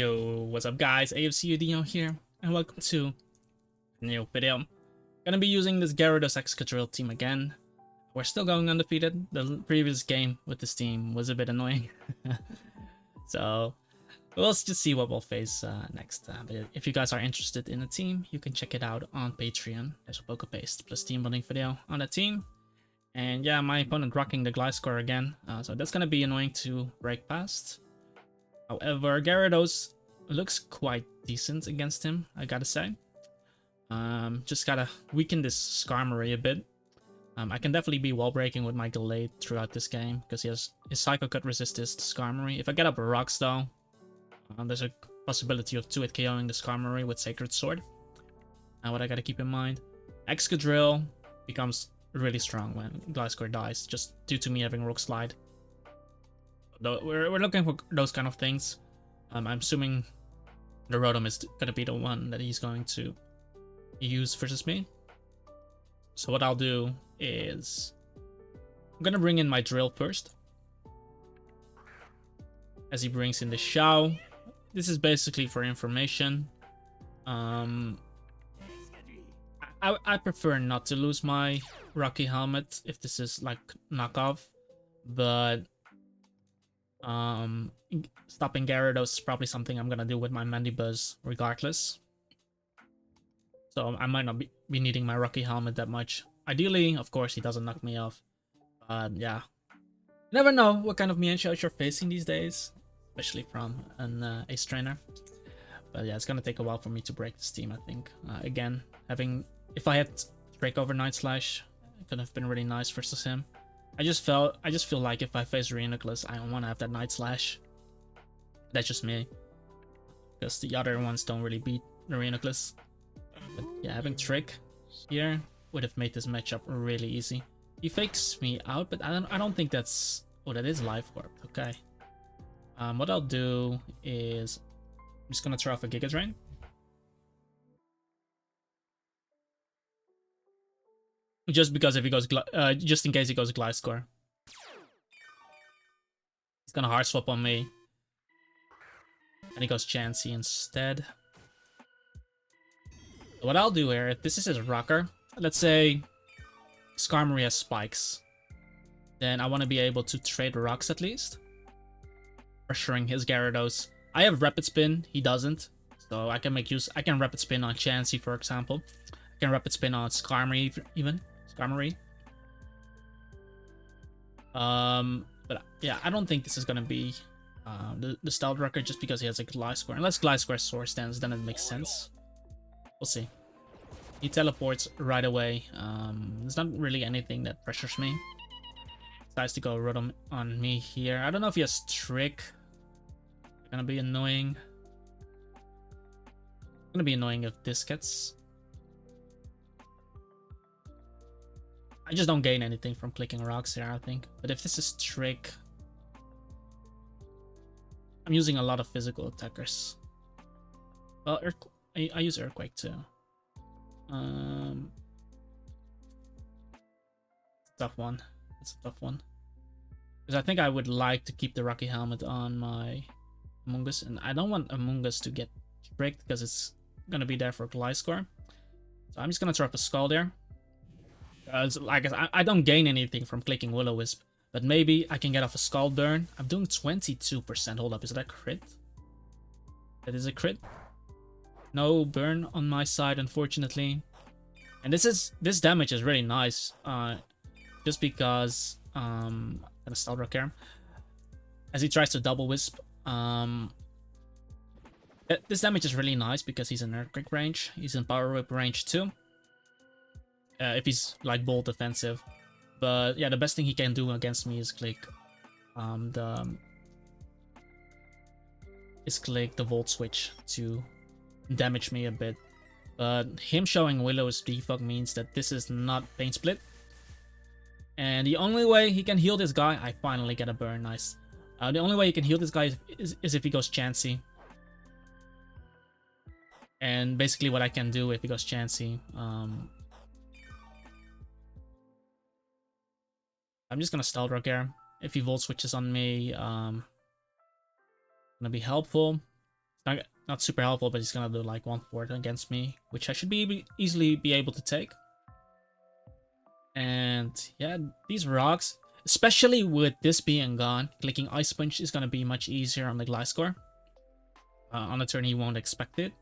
Yo, what's up guys, AFCU Dino here, and welcome to a new video. Gonna be using this Gyarados Excadrill team again. We're still going undefeated. The previous game with this team was a bit annoying. So, we'll just see what we'll face next. But if you guys are interested in the team, you can check it out on Patreon. There's a PokePaste plus team building video on the team. And yeah, my opponent rocking the Gliscor again, so that's gonna be annoying to break past. However, Gyarados looks quite decent against him, I gotta say. Just gotta weaken this Skarmory a bit. I can definitely be wall breaking with my Gallade throughout this game because he has his Psycho Cut resist this Skarmory. If I get up rocks though, there's a possibility of 2-hit KOing the Skarmory with Sacred Sword. What I gotta keep in mind, Excadrill becomes really strong when Gliscor dies, just due to me having Rock Slide. Though we're looking for those kind of things. I'm assuming the Rotom is gonna be the one that he's going to use versus me. So what I'll do is I'm gonna bring in my Drill first, as he brings in the Shao. This is basically for information. I prefer not to lose my Rocky Helmet if this is like knockoff, but stopping Gyarados is probably something I'm gonna do with my Mandibuzz regardless. So I might not be needing my Rocky Helmet that much. Ideally, of course, he doesn't knock me off. But yeah, you never know what kind of Mienshao you're facing these days, especially from an Ace Trainer. But yeah, it's gonna take a while for me to break this team, I think. Again, if I had break over Night Slash, it could have been really nice versus him. I just feel like if I face Rhinoculus, I don't want to have that Night Slash. That's just me, because the other ones don't really beat the Rhinoculus. But yeah, having Trick here would have made this matchup really easy. He fakes me out, but I don't think that's... Oh, that is Life Orb. Okay. What I'll do is I'm just gonna throw off a Giga Drain. Just because if he goes, just in case he goes Gliscor, he's gonna hard swap on me, and he goes Chansey instead. So what I'll do here, if this is his rocker, let's say Skarmory has spikes, then I want to be able to trade rocks at least, pressuring his Gyarados. I have Rapid Spin, he doesn't, so I can make use. I can Rapid Spin on Chansey, for example. I can Rapid Spin on Skarmory even. Skarmory. But yeah, I don't think this is gonna be the Stealth Rocker just because he has a Gliscor. Unless Gliscor Source Dance, then it makes sense. We'll see. He teleports right away. There's not really anything that pressures me. Decides to go Rotom on me here. I don't know if he has Trick. It's gonna be annoying. It's gonna be annoying if this gets... I just don't gain anything from clicking rocks here, I think. But if this is Trick, I'm using a lot of physical attackers. Well, I use Earthquake too. Tough one. It's a tough one. Because I think I would like to keep the Rocky Helmet on my Amoonguss, and I don't want Amoonguss to get tricked because it's gonna be there for Gliscor. So I'm just gonna throw up a Skull there. Like I don't gain anything from clicking Will-O-Wisp, but maybe I can get off a Skull Burn. I'm doing 22%. Hold up, is that a crit? That is a crit. No burn on my side, unfortunately. And this damage is really nice. Just because I'm gonna Stealth Rock here as he tries to double Wisp. This damage is really nice because he's in Earthquake range. He's in Power Whip range too. If he's like bold defensive, but yeah, the best thing he can do against me is click the Volt Switch to damage me a bit. But him showing Willow's defog means that this is not Pain Split, and the only way he can heal this guy, I finally get a burn, nice. The only way he can heal this guy is if he goes Chansey. And basically what I can do if he goes Chansey, I'm just gonna Stealth Rock here. If he Volt Switches on me, gonna be helpful. Not super helpful, but he's gonna do like 1/4 against me, which I should easily be able to take. And yeah, these rocks, especially with this being gone, clicking Ice Punch is gonna be much easier on the Gliscor. On a turn he won't expect it.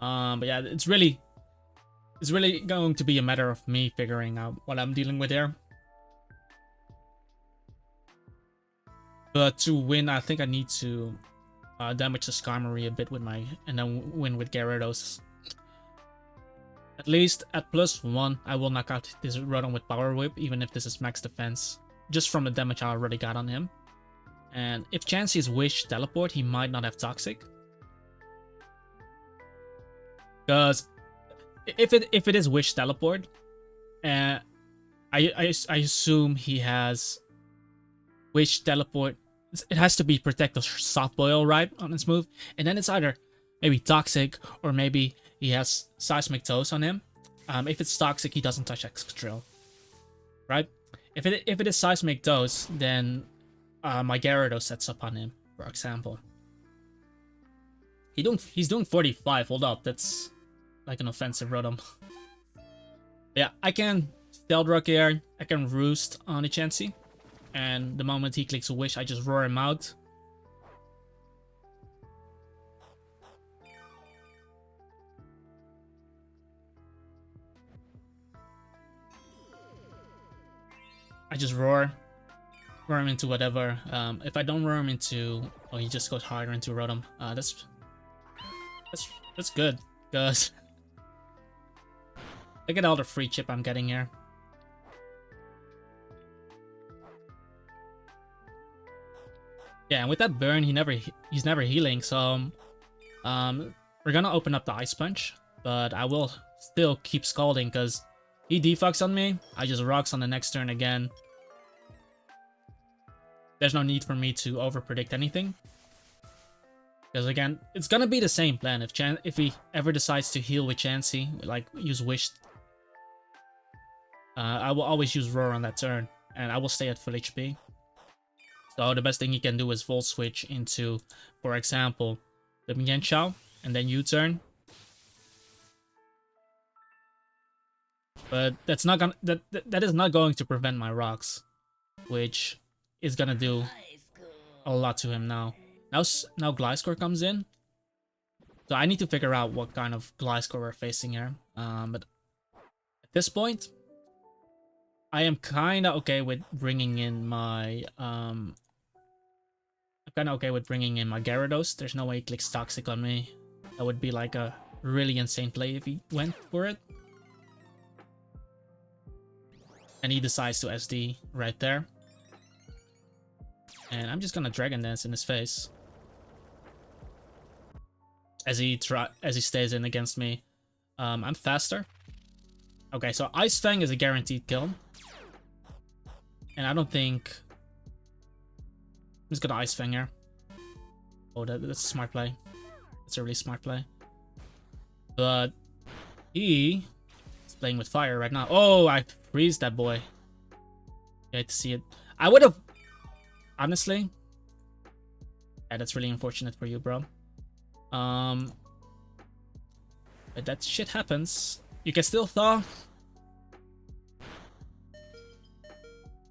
But yeah, it's really going to be a matter of me figuring out what I'm dealing with here. But to win, I think I need to damage the Skarmory a bit with my, and then win with Gyarados. At least at +1, I will knock out this Rotom with Power Whip, even if this is max defense, just from the damage I already got on him. And if Chansey's Wish Teleport, he might not have Toxic. Because if it is Wish Teleport, I assume he has Wish Teleport. It has to be Protect or Soft Boil, right, on his move. And then it's either maybe Toxic or maybe he has Seismic Toes on him. If it's Toxic, he doesn't touch Excadrill, right? If it is Seismic Toes, then my Gyarados sets up on him, for example. He's doing 45. Hold up, that's like an offensive Rotom. Yeah, I can Stealth Rock here. I can Roost on the Chansey. And the moment he clicks a Wish, I just roar him out. I just roar him into whatever. If I don't roar him into, oh, he just goes harder into Rotom. That's good, because look at all the free chip I'm getting here. Yeah, and with that burn, he's never healing, so we're gonna open up the Ice Punch, but I will still keep Scalding because he defucks on me. I just rocks on the next turn again. There's no need for me to overpredict anything. Because again, it's gonna be the same plan. If he ever decides to heal with Chansey, like use Wish, I will always use Roar on that turn, and I will stay at full HP. So the best thing he can do is Volt Switch into, for example, the Mienshao, and then U-turn. But that's not gonna that is not going to prevent my rocks, which is gonna do a lot to him now. Now Gliscor comes in, so I need to figure out what kind of Gliscor we're facing here. But at this point, I am kind of okay with bringing in my Gyarados. There's no way he clicks Toxic on me. That would be like a really insane play if he went for it. And he decides to SD right there. And I'm just gonna Dragon Dance in his face as he stays in against me. I'm faster. Okay, so Ice Fang is a guaranteed kill. And I don't think I'm just gonna Ice Fang here. Oh, that's a smart play. That's a really smart play. But he is playing with fire right now. Oh, I freeze that boy. You hate to see it. I would have, honestly. Yeah, that's really unfortunate for you, bro. But that shit happens. You can still thaw.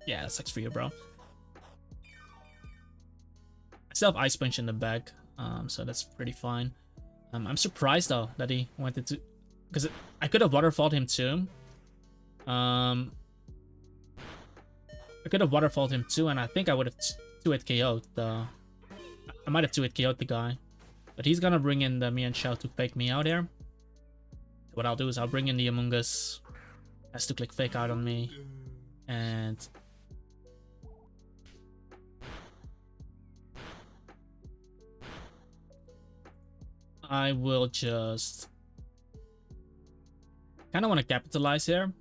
Yeah, that sucks for you, bro. I still have Ice Punch in the bag, so that's pretty fine. I'm surprised though that he wanted to, because I could have waterfalled him too. I could have waterfalled him too, and I think I would have 2-hit KO'd the. I might have 2-hit KO'd the guy, but he's gonna bring in the Mienshao to fake me out here. What I'll do is I'll bring in the Among Us, has to click fake out on me, and I will just kind of want to capitalize here,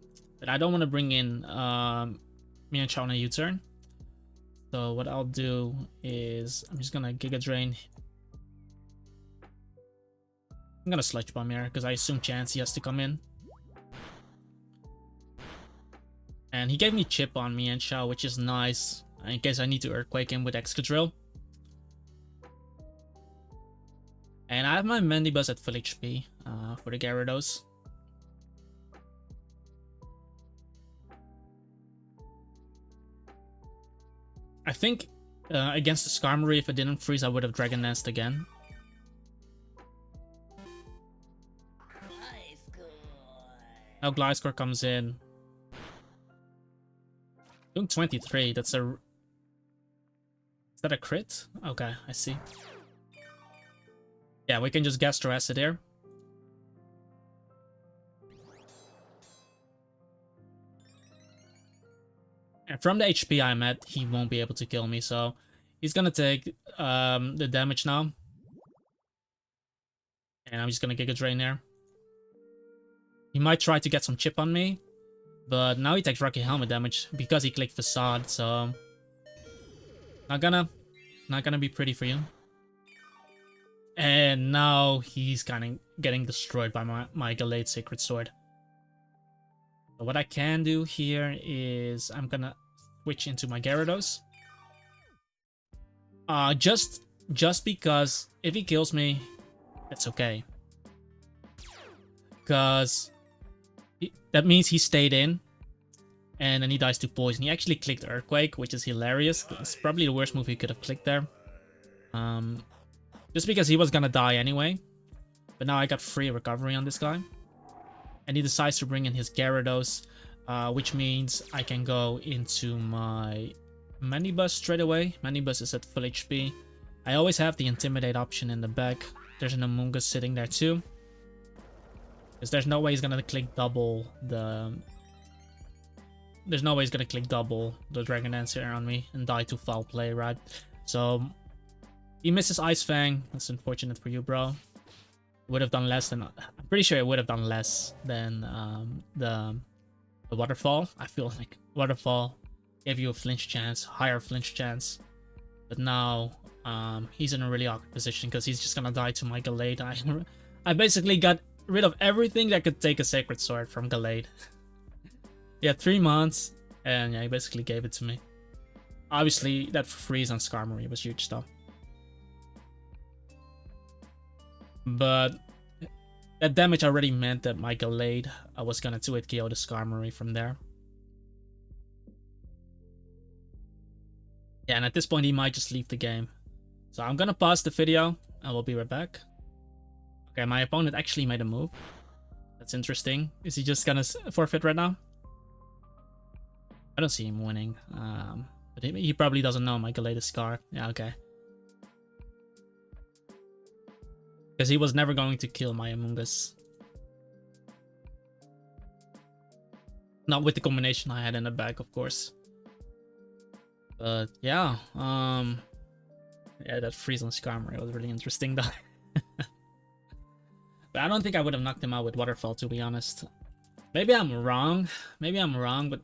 but I don't want to bring in Mienshao on a U-turn. So what I'll do is I'm just gonna Giga Drain. I'm gonna Sludge Bomb here because I assume Chansey has to come in. And he gave me chip on Mienshao, which is nice in case I need to Earthquake him with Excadrill. And I have my Mandibuzz at full HP for the Gyarados. I think against the Skarmory, if it didn't freeze, I would have Dragon Danced again. Now Gliscor comes in. Doing 23, that's a... Is that a crit? Okay, I see. Yeah, we can just Gastro Acid here. And from the HP I'm at, he won't be able to kill me, so he's gonna take the damage now. And I'm just gonna Giga Drain there. He might try to get some chip on me, but now he takes Rocky Helmet damage because he clicked Facade, so not gonna be pretty for you. And now he's kind of getting destroyed by my Gallade Sacred Sword. So what I can do here is I'm gonna switch into my Gyarados. Just because if he kills me, it's okay. Because that means he stayed in, and then he dies to poison. He actually clicked Earthquake, which is hilarious. It's probably the worst move he could have clicked there. Just because he was gonna die anyway. But now I got free recovery on this guy. And he decides to bring in his Gyarados, which means I can go into my Mandibuzz straight away. Mandibuzz is at full HP. I always have the Intimidate option in the back. There's an Amoonguss sitting there too. Because there's no way he's gonna click double the... There's no way he's gonna click double the Dragon Dance here on me and die to foul play, right? So he misses Ice Fang. That's unfortunate for you, bro. Would have done less than... I'm pretty sure it would have done less than the Waterfall. I feel like Waterfall gave you a flinch chance, higher flinch chance. But now he's in a really awkward position because he's just gonna die to my Gallade. I basically got rid of everything that could take a Sacred Sword from Gallade. He had 3 months, and yeah, he basically gave it to me. Obviously, that freeze on Skarmory was huge though. But that damage already meant that my Gallade was gonna 2-hit KO the Skarmory from there. Yeah, and at this point he might just leave the game. So I'm gonna pause the video and we'll be right back. Okay, my opponent actually made a move. That's interesting. Is he just gonna forfeit right now? I don't see him winning. But he probably doesn't know my Gallade is Scar. Yeah, okay. Because he was never going to kill my Amoonguss. Not with the combination I had in the back, of course. But yeah, yeah, that freeze on Skarmory was really interesting though. But I don't think I would have knocked him out with Waterfall, to be honest. Maybe I'm wrong. Maybe I'm wrong, but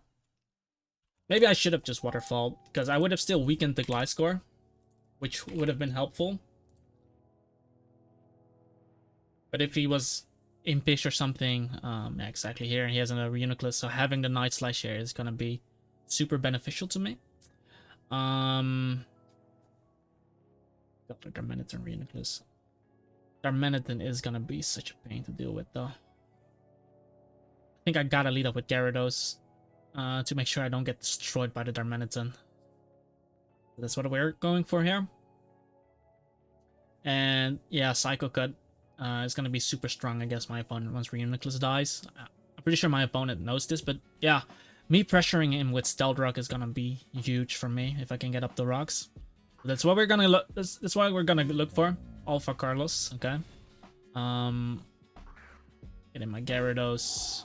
maybe I should have just Waterfall, because I would have still weakened the Gliscor, which would have been helpful. But if he was impish or something, yeah, exactly here, he has another Reuniclus, so having the Night Slash here is gonna be super beneficial to me. Got the Darmanitan Reuniclus. Darmanitan is gonna be such a pain to deal with, though. I think I gotta lead up with Gyarados to make sure I don't get destroyed by the Darmanitan. That's what we're going for here. And yeah, Psycho Cut is gonna be super strong against my opponent once Reuniclus dies. I'm pretty sure my opponent knows this, but yeah, me pressuring him with Stealth Rock is gonna be huge for me if I can get up the rocks. That's what we're gonna look. That's what we're gonna look for. Alpha Carlos, okay. Getting my Gyarados.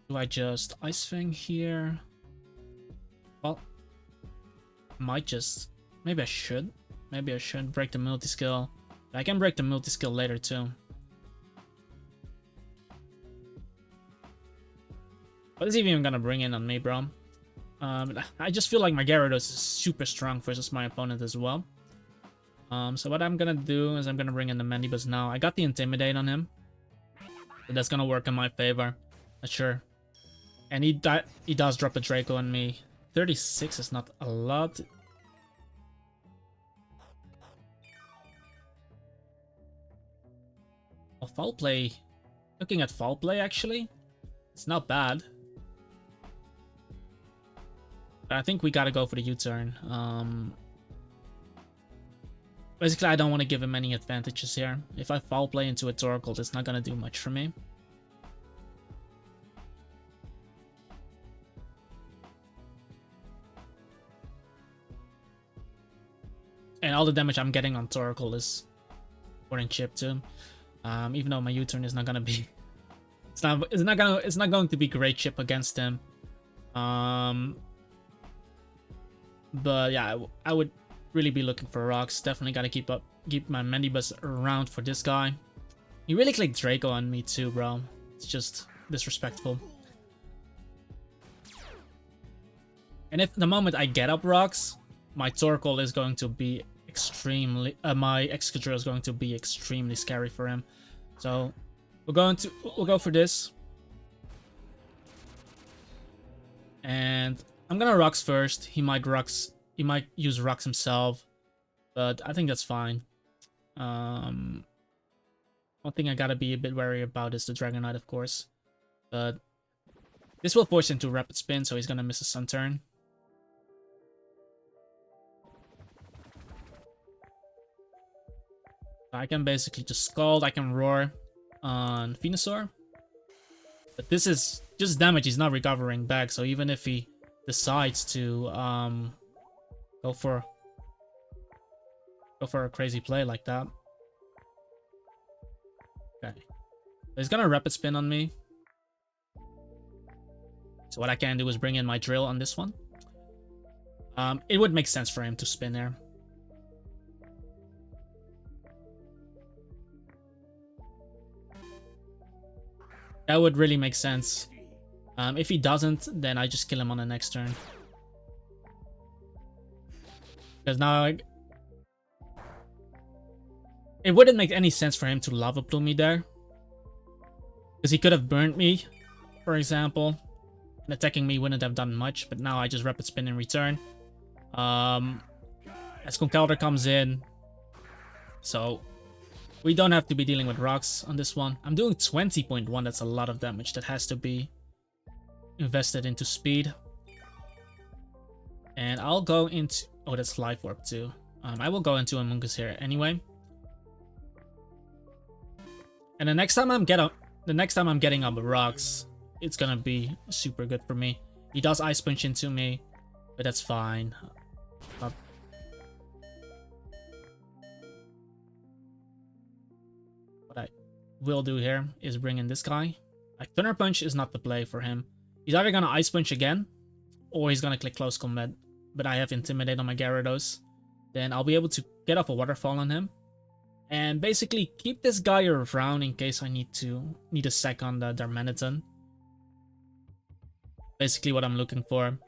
Do I just Ice Fang here? Well, might just. Maybe I should. Maybe I should break the multi-skill. I can break the multi-skill later too. What is he even gonna bring in on me, bro? I just feel like my Gyarados is super strong versus my opponent as well. So what I'm gonna do is I'm gonna bring in the Mandibuzz now. I got the Intimidate on him. So that's gonna work in my favor. Not sure. And he does drop a Draco on me. 36 is not a lot. Oh, foul play. Looking at foul play, actually, it's not bad. But I think we gotta go for the U-turn. Basically, I don't want to give him any advantages here. If I foul play into a Torkoal, it's not gonna do much for me. And all the damage I'm getting on Torkoal is foreign chip too. Even though my U-turn is not gonna be, it's not going to be great chip against him. But yeah, I would really be looking for rocks. Definitely gotta keep my Mandibus around for this guy. He really clicked Draco on me too, bro. It's just disrespectful. And if the moment I get up rocks, my Torkoal is going to be extremely, my Excadrill is going to be extremely scary for him. So we'll go for this. And I'm gonna rocks first. He might use rocks himself, but I think that's fine. One thing I gotta be a bit wary about is the Dragonite, of course. But this will force him to rapid spin, so he's gonna miss a Sun turn. I can basically just Scald, I can Roar on Venusaur. But this is just damage he's not recovering back, so even if he decides to go for a crazy play like that. Okay. He's gonna rapid spin on me. So what I can do is bring in my drill on this one. It would make sense for him to spin there. That would really make sense. If he doesn't, then I just kill him on the next turn. Because now it wouldn't make any sense for him to Lava Plume me there. Because he could have burnt me, for example. And attacking me wouldn't have done much, but now I just rapid spin in return. As Conkeldurr comes in. So we don't have to be dealing with rocks on this one. I'm doing 20.1, that's a lot of damage. That has to be invested into speed. And I'll go into... Oh, that's Life Orb too. I will go into Amoonguss here anyway. And the next time I'm getting up rocks, it's gonna be super good for me. He does Ice Punch into me, but that's fine. What I will do here is bring in this guy. Like, Thunder Punch is not the play for him. He's either gonna Ice Punch again, or he's gonna click Close Combat. But I have Intimidate on my Gyarados. Then I'll be able to get off a Waterfall on him. And basically keep this guy around in case I need a sec on the Darmanitan. Basically what I'm looking for.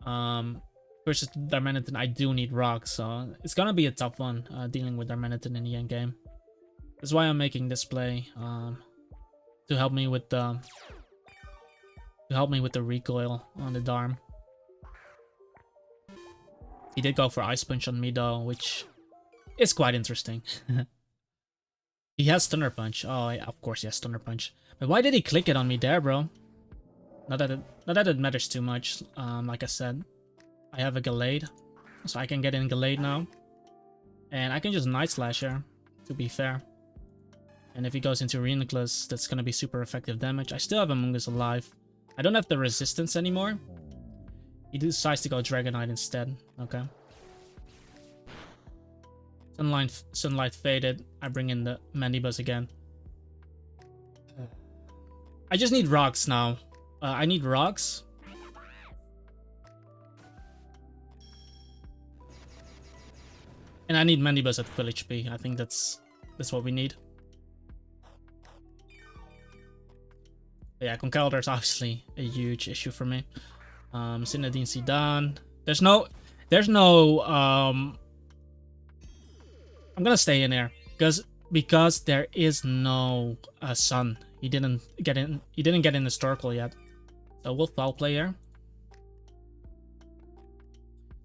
Versus Darmanitan, I do need rocks, so it's gonna be a tough one dealing with Darmanitan in the end game. That's why I'm making this play to help me with the recoil on the Darm. He did go for Ice Punch on me though, which is quite interesting. He has Thunder Punch. Oh, yeah, of course he has Thunder Punch. But why did he click it on me there, bro? Not that it matters too much. Like I said, I have a Gallade, so I can get in Gallade now. And I can just Night Slash here, to be fair. And if he goes into Reuniclus, that's going to be super effective damage. I still have Amoonguss alive. I don't have the resistance anymore. He decides to go Dragonite instead. Okay. Sunlight faded. I bring in the Mandibuzz again. I just need rocks now. I need rocks. And I need Mandibuzz at full HP. I think that's what we need. But yeah, Conkeldurr is obviously a huge issue for me. Sinadin Zidane. There's no I'm gonna stay in there because there is no Sun. He didn't get in the Storkle yet. So we'll foul play here.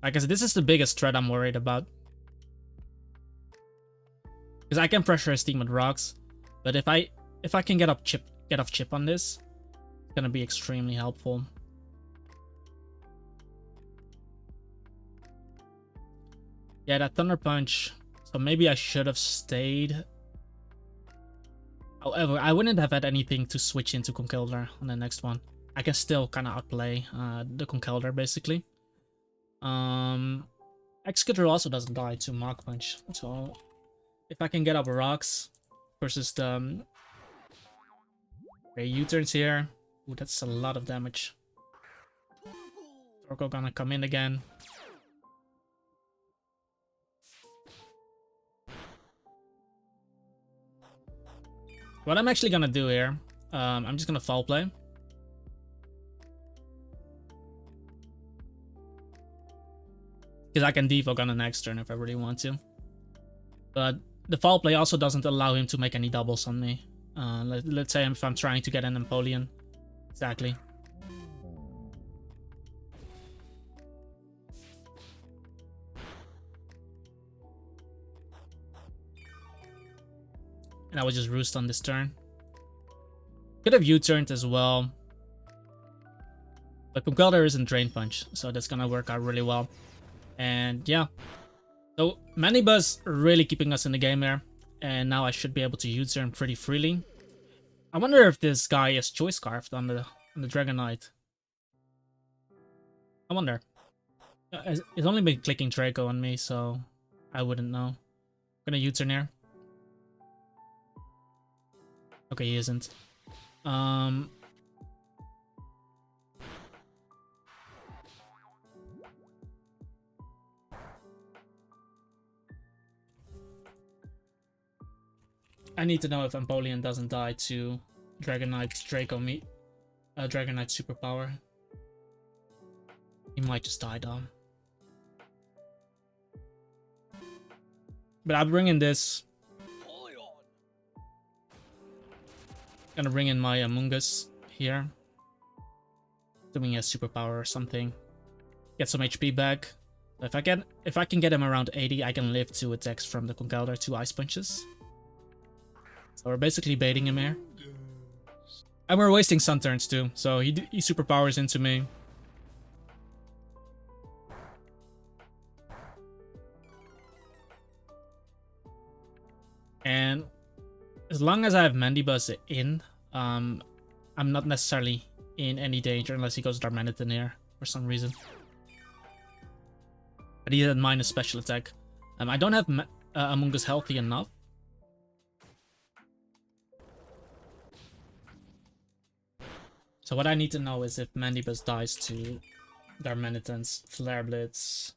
Like I said, this is the biggest threat I'm worried about. Because I can pressure his team with rocks. But if I can get off chip on this, it's gonna be extremely helpful. Yeah, that Thunder Punch. So maybe I should have stayed. However, I wouldn't have had anything to switch into Conkeldurr on the next one. I can still kind of outplay the Conkeldurr basically. Excadrill also doesn't die to Mach Punch, so if I can get up rocks versus the U-turns here, ooh, that's a lot of damage. Torkoal gonna come in again. What I'm actually gonna do here, I'm just gonna foul play. Because I can Defog on the next turn if I really want to. But the foul play also doesn't allow him to make any doubles on me. Let's say if I'm trying to get an Empoleon. Exactly. And I would just roost on this turn. Could have U-turned as well. But Conkeldurr isn't Drain Punch, so that's gonna work out really well. And yeah. So Mandibuzz really keeping us in the game here. And now I should be able to U-turn pretty freely. I wonder if this guy is Choice Scarfed on the Dragonite. I wonder. It's only been clicking Draco on me, so I wouldn't know. I'm gonna U-turn here. Okay, he isn't. I need to know if Empoleon doesn't die to Dragonite's Draco meat. Dragonite superpower. He might just die down. But I'll bring in this. Gonna bring in my Amoonguss here. Doing a superpower or something. Get some HP back. If I can get him around 80, I can live 2 attacks from the Conkeldurr, 2 Ice Punches. So we're basically baiting him here. And we're wasting Sun turns too, so he superpowers into me. And as long as I have Mandibuzz in, I'm not necessarily in any danger unless he goes Darmanitan here for some reason. But he didn't mind a special attack. I don't have Amoonguss healthy enough. So what I need to know is if Mandibuzz dies to Darmanitan's Flare Blitz.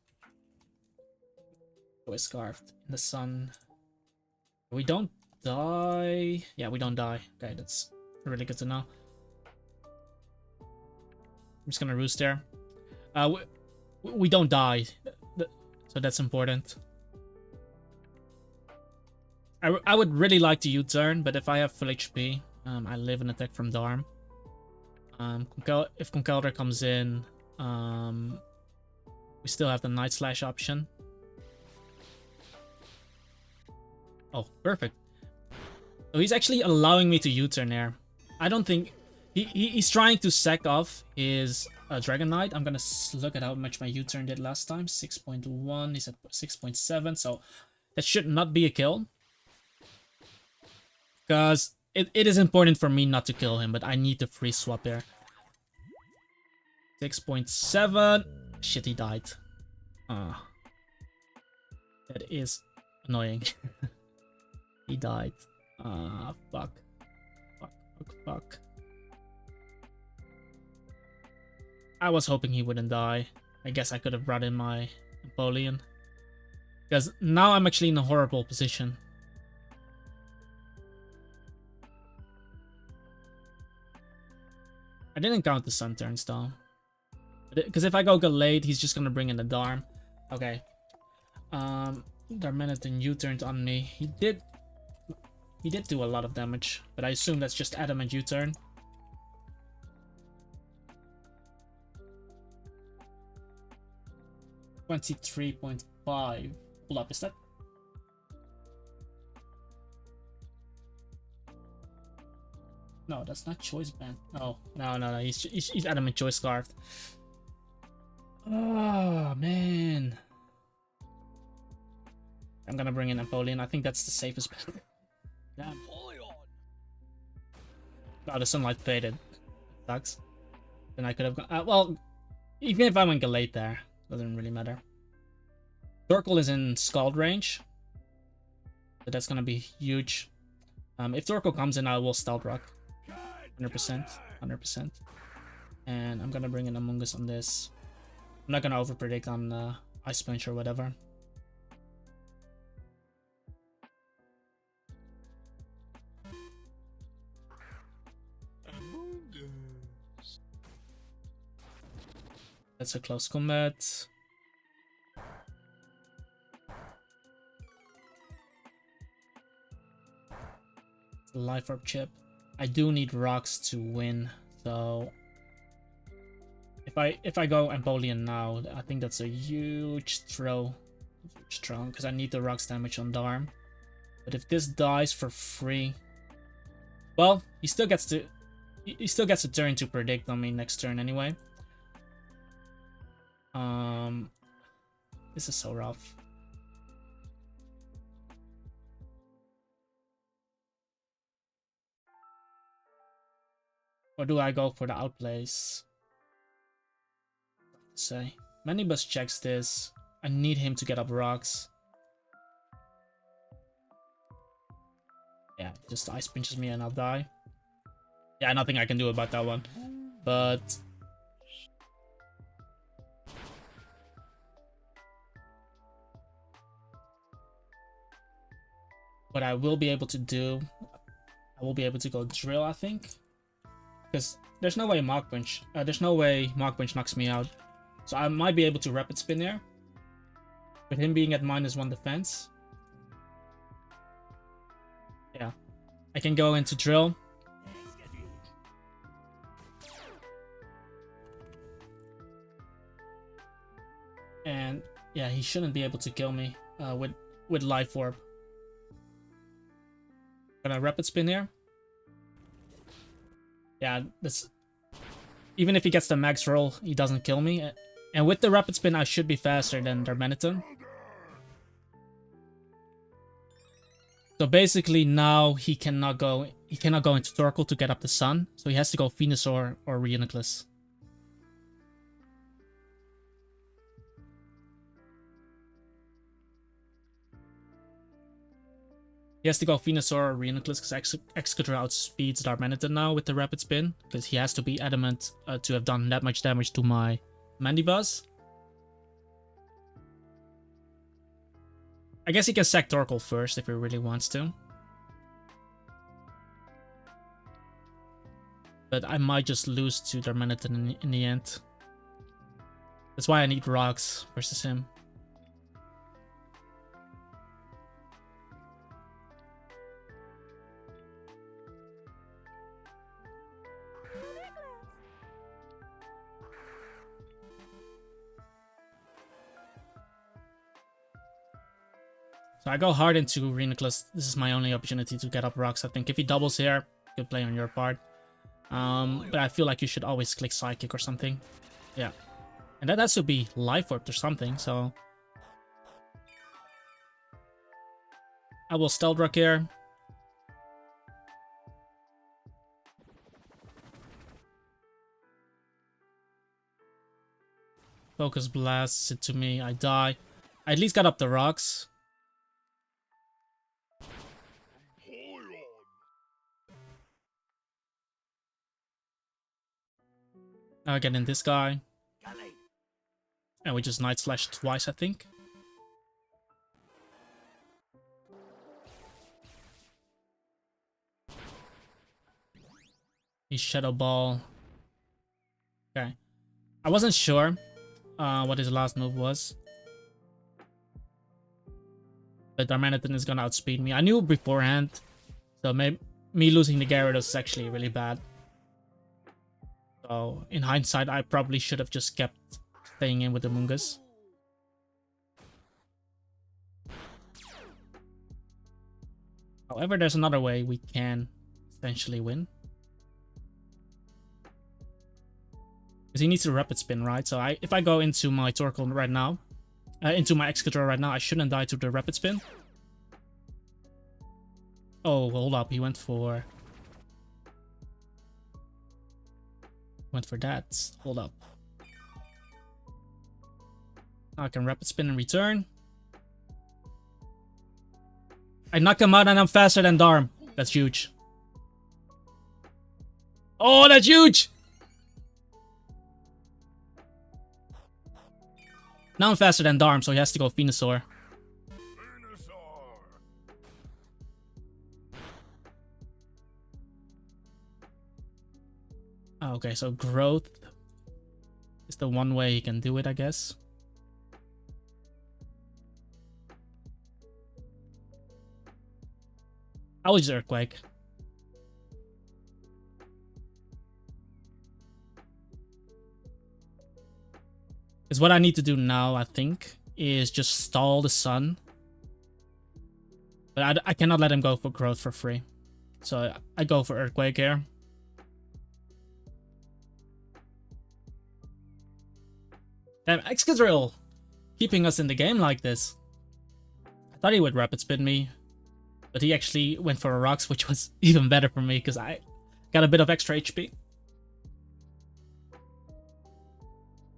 Always Scarfed in the sun. We don't die. Yeah, we don't die. Okay, that's really good to know. I'm just gonna roost there. We don't die, so that's important. I would really like to U-turn, but if I have full HP, I live an attack from Darm. If Conkeldurr comes in, we still have the Night Slash option. Oh, perfect. So he's actually allowing me to U-turn there. I don't think... He's trying to sack off his Dragonite. I'm gonna look at how much my U-turn did last time. 6.1, he's at 6.7, so that should not be a kill. Because it is important for me not to kill him, but I need to free swap here. 6.7. Shit, he died. That is annoying. He died. Fuck. Fuck. I was hoping he wouldn't die. I guess I could have brought in my Empoleon. Because now I'm actually in a horrible position. I didn't count the Sun turns though. Because if I go late, he's just gonna bring in the Darm. Okay. Darmanitan U-turned on me. He did do a lot of damage, but I assume that's just Adamant U-turn. $23.5. Pull up, is that? No, that's not choice band. Oh, no. He's adamant choice scarfed. Oh, man. I'm gonna bring in Napoleon. I think that's the safest bet. Damn. Oh, the sunlight faded. Sucks. Then I could have gone. Well, even if I went late there, doesn't really matter. Torkoal is in Scald range, so that's gonna be huge. If Torkoal comes in, I will Stealth Rock. 100%. 100%. And I'm gonna bring in Among Us on this. I'm not gonna overpredict on Ice Punch or whatever. That's a close combat. Life Orb chip. I do need rocks to win, so if I go Empoleon now, I think that's a huge throw. Huge throw, because I need the rocks damage on Darm. But if this dies for free, well, he still gets a turn to predict on me next turn anyway. This is so rough. Or do I go for the outplays? Say, Manibus checks this. I need him to get up rocks. Yeah, just ice pinches me and I'll die. Yeah, nothing I can do about that one. But what I will be able to do, I will be able to go drill, I think. Because there's no way Mach Punch knocks me out. So I might be able to Rapid Spin there. With him being at -1 defense. Yeah. I can go into drill. And yeah, he shouldn't be able to kill me with Life Orb. Gonna Rapid Spin here. Yeah, that's... Even if he gets the max roll, he doesn't kill me. And with the Rapid Spin, I should be faster than Darmanitan. So basically now he cannot go into Torkoal to get up the sun. So he has to go Venusaur or Reuniclus. He has to go Venusaur or Reuniclus because Excadrill outspeeds Darmanitan now with the Rapid Spin. Because he has to be adamant to have done that much damage to my Mandibuzz. I guess he can sack Torkoal first if he really wants to. But I might just lose to Darmanitan in the end. That's why I need rocks versus him. So I go hard into Reuniclus. This is my only opportunity to get up rocks. I think if he doubles here, good play on your part. But I feel like you should always click Psychic or something. Yeah. And that has to be Life Orb or something, so... I will Stealth Rock here. Focus blasts it to me, I die. I at least got up the rocks. Now I get in this guy. And we just Night Slash twice, I think. He's Shadow Ball. Okay. I wasn't sure what his last move was. But Darmanitan is gonna outspeed me. I knew beforehand. So maybe me losing the Gyarados is actually really bad. So in hindsight, I probably should have just kept staying in with the Mungus. However, there's another way we can essentially win. Because he needs a rapid spin, right? So if I go into my Torkoal right now, into my Excadrill right now, I shouldn't die to the rapid spin. Oh, hold up. He went for that. Hold up. Now I can rapid spin and return. I knock him out and I'm faster than Darm. That's huge. Oh, that's huge! Now I'm faster than Darm, so he has to go Venusaur. Okay, so growth is the one way he can do it, I guess. I'll use Earthquake. Because what I need to do now, I think, is just stall the Sun. But I cannot let him go for growth for free. So I go for Earthquake here. Damn, Excadrill keeping us in the game like this. I thought he would rapid spin me, but he actually went for a Rocks, which was even better for me because I got a bit of extra HP.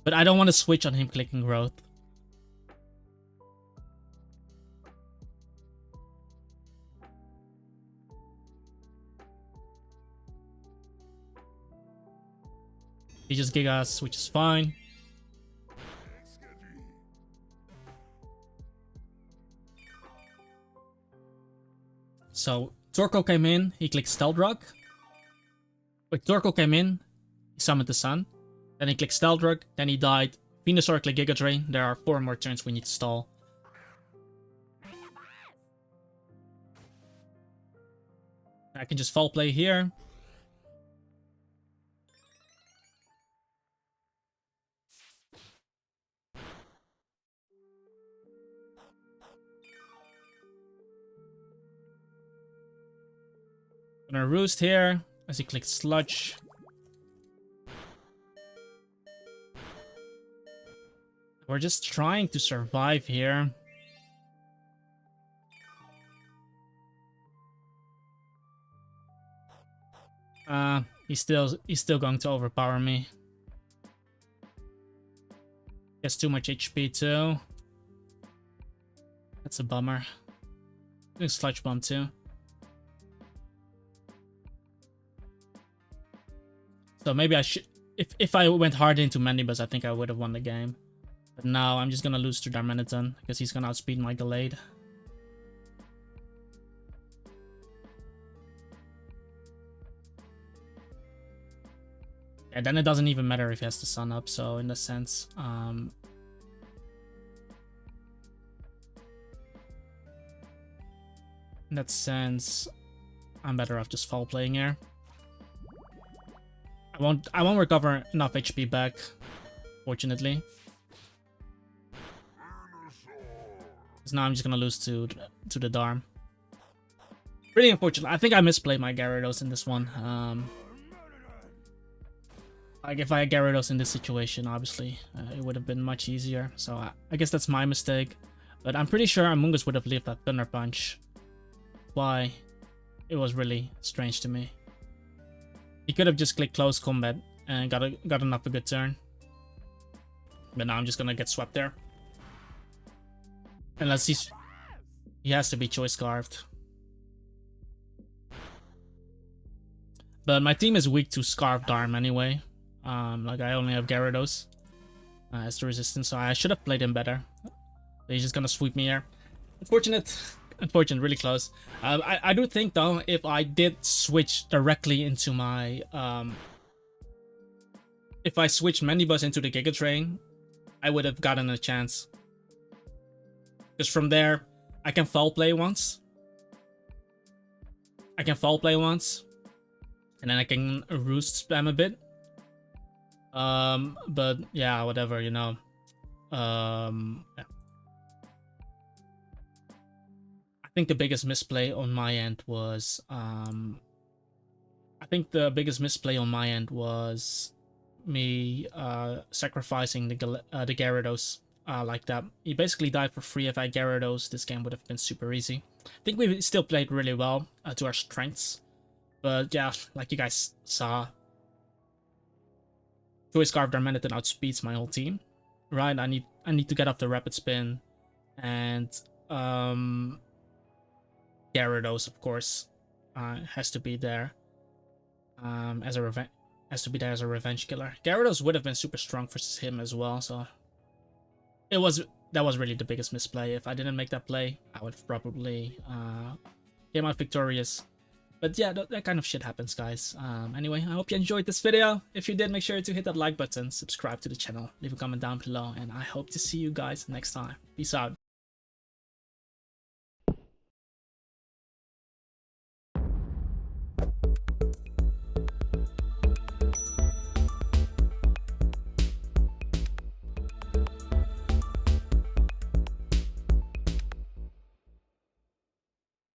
But I don't want to switch on him clicking growth. He just Gigas, which is fine. So Torkoal came in, he clicked Stealth Rock. Wait, Torkoal came in, he summoned the Sun. Then he clicked Stealth Rock, then he died. Venusaur clicked Giga Drain. There are 4 more turns we need to stall. I can just Foul Play here. Gonna Roost here as he clicks Sludge. We're just trying to survive here. He's still going to overpower me. He has too much HP too. That's a bummer. Doing Sludge Bomb too. So maybe I should, if I went hard into Mandibuzz, I think I would have won the game. But now I'm just gonna lose to Darmanitan because he's gonna outspeed my Gallade. And then it doesn't even matter if he has the Sun up, so in that sense, I'm better off just Foul Playing here. I won't recover enough HP back, fortunately. Because now I'm just gonna lose to the Darm. Really unfortunate. I think I misplayed my Gyarados in this one. Like if I had Gyarados in this situation, obviously it would have been much easier. So I guess that's my mistake. But I'm pretty sure Amoonguss would have lived that Thunder Punch. Why? It was really strange to me. He could have just clicked Close Combat and gotten up a good turn. But now I'm just gonna get swept there. Unless he has to be Choice Scarfed. But my team is weak to Scarf Darm anyway. Like I only have Gyarados as the resistance, so I should have played him better. But he's just gonna sweep me here. Unfortunate, really close. I do think though, if I did switch directly into my if I switched Mandibuzz into the Giga Drain, I would have gotten a chance. Because from there, I can Foul Play once. And then I can Roost spam a bit. But yeah, whatever, you know. Yeah. I think the biggest misplay on my end was me sacrificing the Gyarados like that. He basically died for free. If I had Gyarados, this game would have been super easy. I think we still played really well to our strengths. But yeah, like you guys saw, Choice Scarf Darmanitan outspeeds my whole team. Right, I need to get off the Rapid Spin. And Gyarados, of course, has to be there as a revenge killer. Gyarados would have been super strong versus him as well, so that was really the biggest misplay. If I didn't make that play, I would have probably came out victorious. But yeah, that kind of shit happens, guys. Anyway, I hope you enjoyed this video. If you did, make sure to hit that like button, subscribe to the channel, leave a comment down below, and I hope to see you guys next time. Peace out.